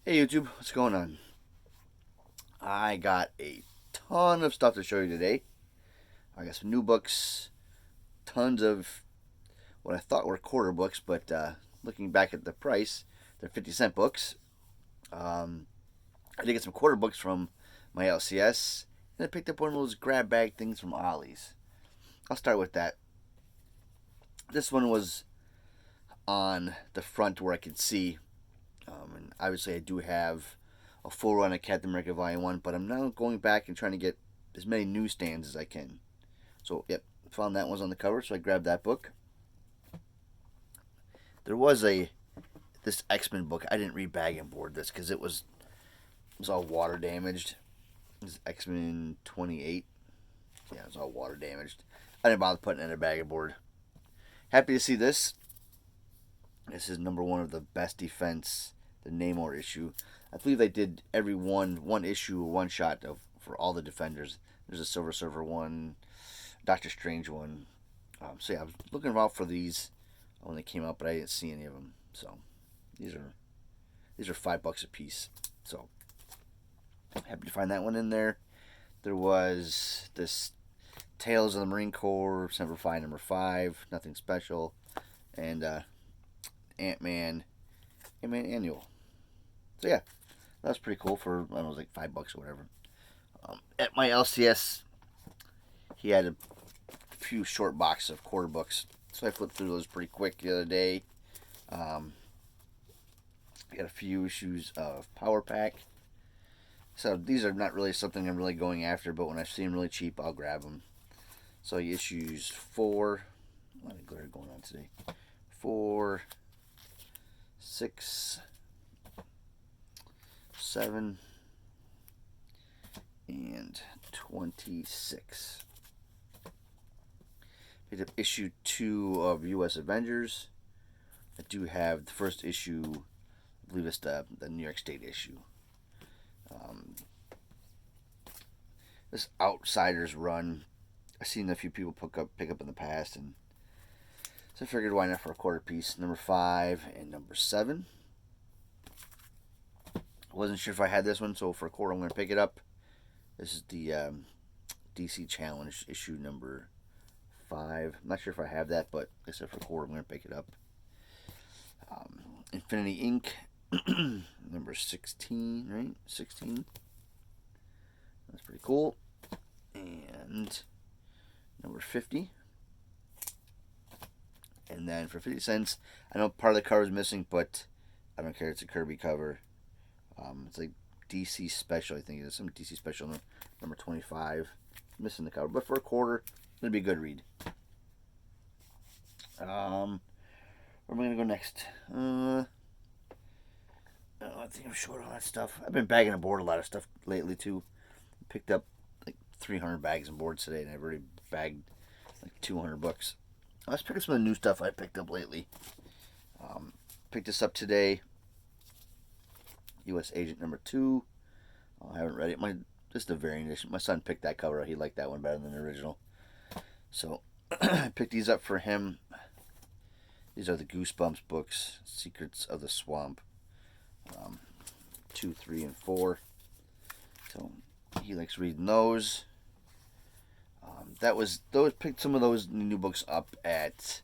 Hey YouTube, what's going on? I got a ton of stuff to show you today. I got some new books, tons of what I thought were quarter books, but looking back at the price, they're 50-cent books. Um, I did get some quarter books from my LCS, and I picked up one of those grab bag things from Ollie's. I'll start with that. This one was on the front where I could see, and obviously I do have a full run of Captain America Volume 1, but I'm now going back and trying to get as many newsstands as I can. So, yep, found that one's on the cover, so I grabbed that book. There was this X-Men book. I didn't re-bag and board this because it was all water damaged. This is X-Men 28. Yeah, it was all water damaged. I didn't bother putting it in a bag and board. Happy to see this. This is number one of the Best Defense, the Namor issue. I believe they did every one issue, one shot for all the Defenders. There's a Silver Surfer one, Doctor Strange one. So yeah, I was looking out for these when they came out, but I didn't see any of them. So these are $5 a piece. So happy to find that one in there. There was this Tales of the Marine Corps, Semper Fi number 5, nothing special, and Ant-Man Annual. So yeah, that was pretty cool for, I don't know, it was like $5 or whatever. At my LCS, he had a few short boxes of quarter books, so I flipped through those pretty quick the other day. Got a few issues of Power Pack. So these are not really something I'm really going after, but when I see them really cheap, I'll grab them. So issues 4, a lot of glare going on today. 4, 6, 7, and 26. Picked up issue 2 of U.S. Avengers. I do have the first issue, I believe it's the New York State issue. This Outsiders run, I've seen a few people pick up in the past, and so I figured why not for a quarter piece. Number 5 and number 7. I wasn't sure if I had this one, so for a quarter I'm going to pick it up. This is the DC Challenge issue number 5. I'm not sure if I have that, but like I said, for a quarter I'm going to pick it up. Infinity Inc. number 16, right? 16. That's pretty cool. And number 50. And then for 50 cents, I know part of the cover is missing, but I don't care. It's a Kirby cover. It's like DC Special, I think it is. Some DC Special number 25. Missing the cover. But for a quarter, it'll be a good read. Where am I going to go next? I think I'm short on that stuff. I've been bagging aboard a lot of stuff lately, too. Picked up like 300 bags and boards today, and I've already bagged like 200 books. Let's pick up some of the new stuff I picked up lately. Picked this up today. U.S. Agent number 2. I haven't read it. Just a variant edition. My son picked that cover. He liked that one better than the original. So I picked these up for him. These are the Goosebumps books. Secrets of the Swamp. 2, 3, and 4. So he likes reading those. Picked some of those new books up at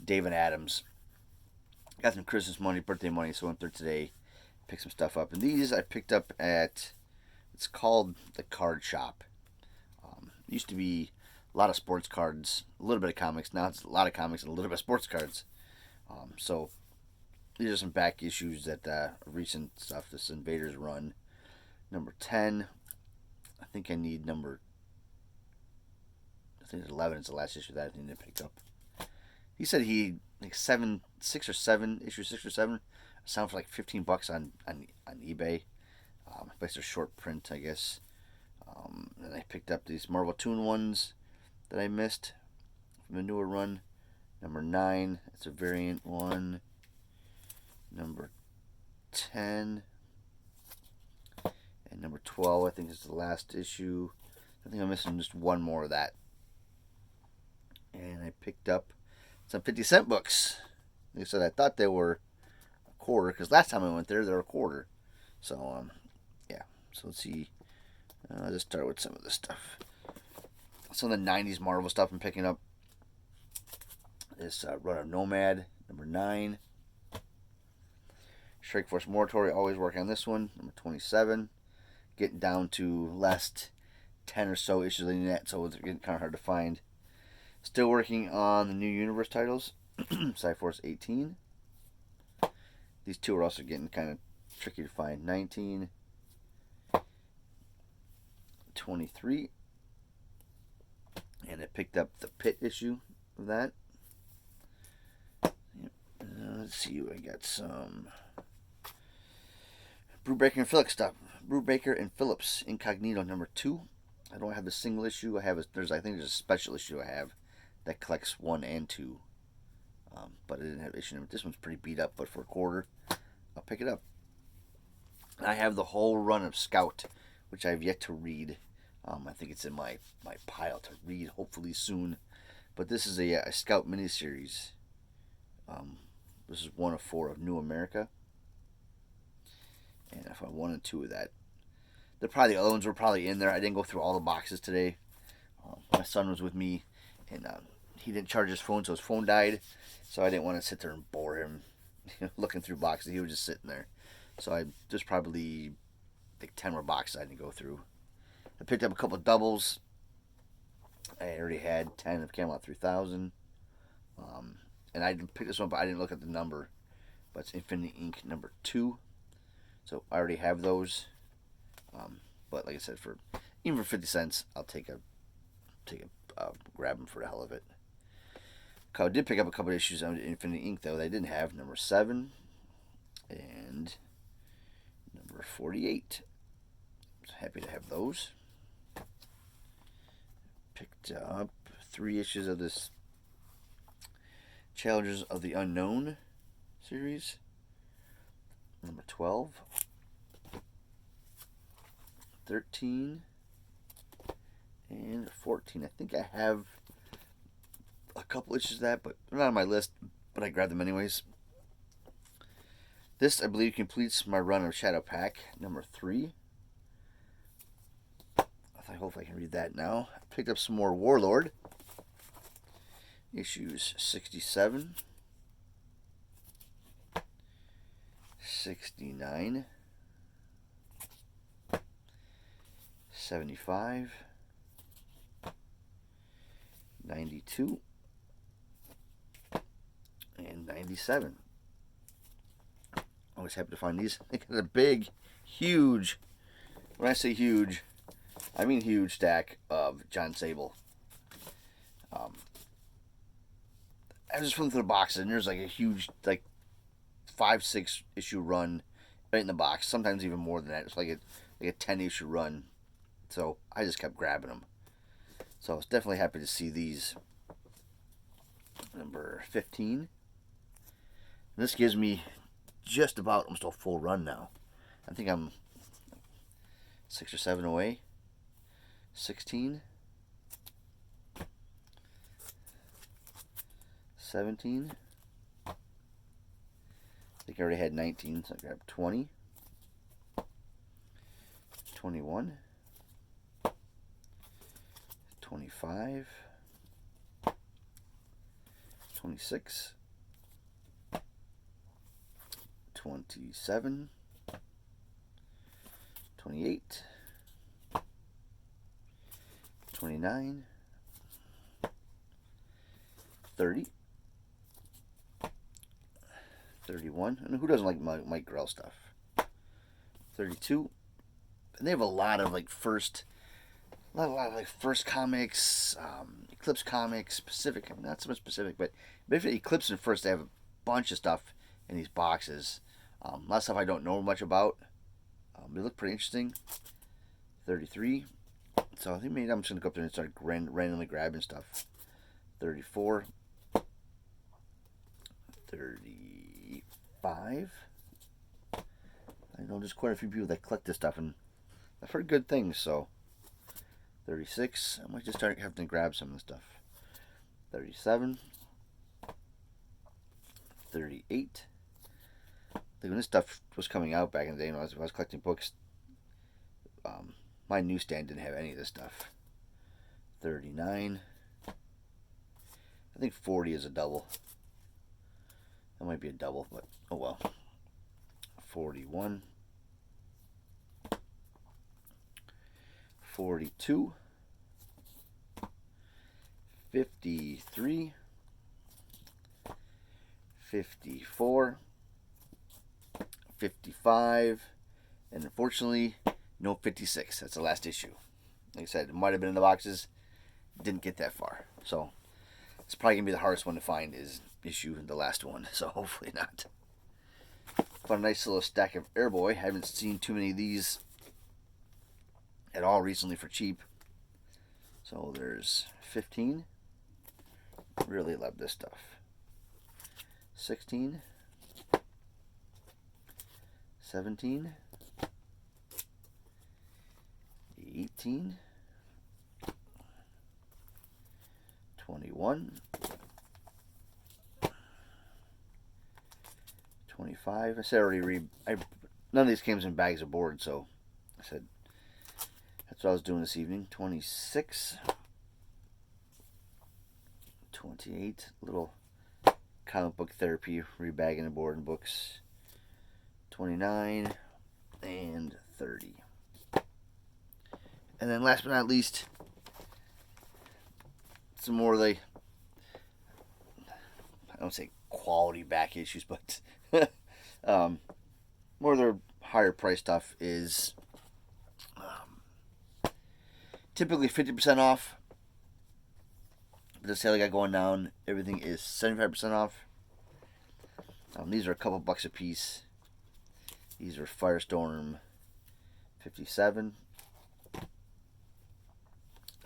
Dave and Adams. Got some Christmas money, birthday money, so I went there today, picked some stuff up. And these I picked up at, it's called the Card Shop. It used to be a lot of sports cards, a little bit of comics. Now it's a lot of comics and a little bit of sports cards. So these are some back issues that recent stuff. This Invaders run, number 10. I think I need I think it's 11 is the last issue that I need to pick up. He said he like 6 or 7 issue 6 or 7. Sound for like $15 on eBay. But it's a short print, I guess. And I picked up these Marvel Toon ones that I missed from the newer run. Number 9, it's a variant one. Number 10 and number 12, I think is the last issue. I think I'm missing just one more of that. And I picked up some 50-cent books. Like I said, I thought they were a quarter, because last time I went there, they were a quarter. So, yeah. So let's see. I'll just start with some of this stuff. Some of the 90s Marvel stuff I'm picking up. This run of Nomad, number 9. Strike Force Moratory, always working on this one, number 27. Getting down to last 10 or so issues in that, so it's getting kind of hard to find. Still working on the New Universe titles, Cyforce 18. These two are also getting kind of tricky to find. 19, 23. And I picked up the Pit issue of that. Yep. Let's see, I got some Brubaker and Phillips stuff. Brubaker and Phillips Incognito number 2. I don't have the single issue. I think there's a special issue I have that collects 1 and 2. But I didn't have issue number. This one's pretty beat up, but for a quarter, I'll pick it up. I have the whole run of Scout, which I've yet to read. I think it's in my pile to read, hopefully soon. But this is a Scout miniseries. This is 1 of 4 of New America. And if I 1 and 2 of that, the other ones were probably in there. I didn't go through all the boxes today. My son was with me, and he didn't charge his phone, so his phone died. So I didn't want to sit there and bore him, looking through boxes. He was just sitting there. So there's probably like 10 more boxes I didn't go through. I picked up a couple of doubles. I already had 10 of Camelot 3000. And I didn't pick this one, but I didn't look at the number. But it's Infinity Inc. number 2. So I already have those. But like I said, even for 50 cents, I'll grab them for the hell of it. I did pick up a couple of issues on Infinity Inc. though that I didn't have. Number 7 and number 48. Happy to have those. Picked up 3 issues of this Challengers of the Unknown series. Number 12. 13 and 14. I think I have a couple issues of that, but they're not on my list, but I grabbed them anyways. This, I believe, completes my run of Shadow Pack, number 3. I hope I can read that now. I picked up some more Warlord. Issues 67, 69, 75, 92, and 97. Always happy to find these. They got a big, huge, when I say huge, I mean huge stack of John Sable. I was just flipping through the boxes, and there's like a huge, like 5-6 issue run right in the box. Sometimes even more than that. It's like a 10 issue run. So I just kept grabbing them. So I was definitely happy to see these. Number 15. And this gives me just about almost a full run now. I think I'm 6 or 7 away. 16. 17. I think I already had 19, so I grabbed 20. 21. 25. 26. 27. 28. 29. 30. 31. And who doesn't like Mike Grell stuff? 32. And they have a lot of first comics, Eclipse comics, Pacific, not so much Pacific, but if Eclipse and First, they have a bunch of stuff in these boxes. A lot of stuff I don't know much about. They look pretty interesting. 33. So I think maybe I'm just going to go up there and start randomly grabbing stuff. 34. 35. I know there's quite a few people that collect this stuff, and I've heard good things, so. 36. I might just start having to grab some of the stuff. 37. 38. Like when this stuff was coming out back in the day, when I was collecting books, my newsstand didn't have any of this stuff. 39. I think 40 is a double. That might be a double, but oh well. 41. 42. 53. 54. 55. And unfortunately, no 56. That's the last issue. Like I said, it might have been in the boxes. Didn't get that far. So it's probably going to be the hardest one to find is issue the last one. So hopefully not. Found a nice little stack of Airboy. I haven't seen too many of these at all recently for cheap. So there's 15. Really love this stuff. 16. 17. 18. 21. 25. I said I already none of these came in bags of board, so I said that's what I was doing this evening. 26. 28. Little comic book therapy, rebagging the board and books. 29 and 30. And then last but not least, some more of the, I don't say quality back issues, but more of their higher price stuff is typically 50% off. But the sale I got going down, everything is 75% off. These are a couple bucks a piece. These are Firestorm 57,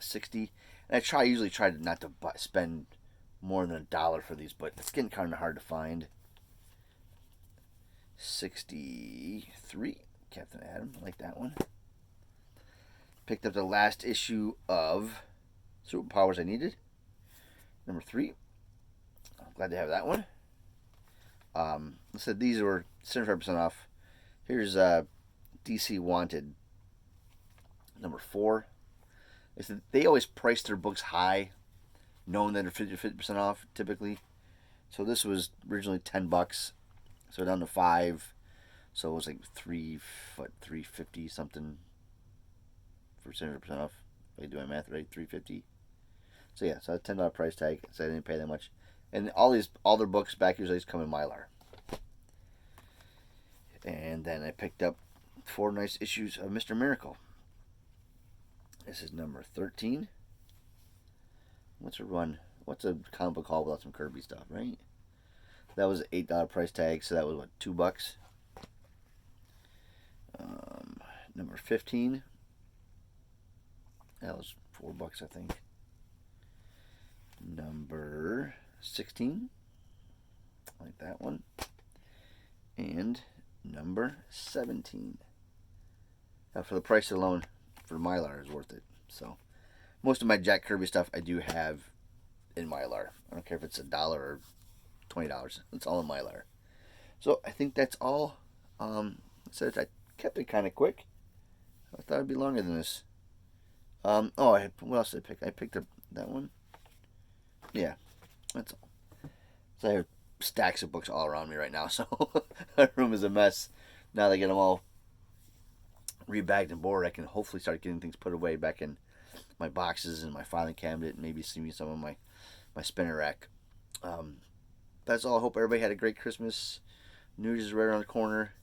60. And I usually try not to spend more than $1 for these, but it's getting kind of hard to find. 63, Captain Atom, I like that one. Picked up the last issue of Superpowers I Needed, number 3. I'm glad to have that one. I said these were 75% off. Here's DC Wanted, number 4. They always price their books high, knowing that they're 50% off typically. So this was originally $10, so down to 5. So it was like $350 something for 70% off. If I do my math right, $350. So yeah, so a $10 price tag. So I didn't pay that much. And all their books back usually come in Mylar. And then I picked up 4 nice issues of Mr. Miracle. This is number 13. What's a run? What's a comic book haul without some Kirby stuff, right? That was an $8 price tag, so that was what, $2? Number 15. That was $4, I think. Number 16. I like that one. And number 17. For the price alone, for Mylar is worth it. So most of my Jack Kirby stuff I do have in Mylar. I don't care if it's $1 or $20. It's all in Mylar. So I think that's all. So I kept it kind of quick. I thought it'd be longer than this. What else did I pick? I picked up that one. Yeah, that's all. So I have stacks of books all around me right now. So my room is a mess. Now that I get them all rebagged and board, I can hopefully start getting things put away back in my boxes and my filing cabinet, and maybe see me some of my spinner rack. That's all. I hope everybody had a great Christmas. New Year's is right around the corner.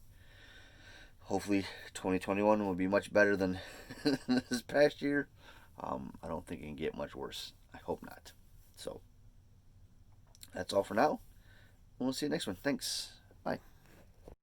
Hopefully 2021 will be much better than this past year. I don't think it can get much worse. I hope not. So that's all for now. We'll see you next one. Thanks.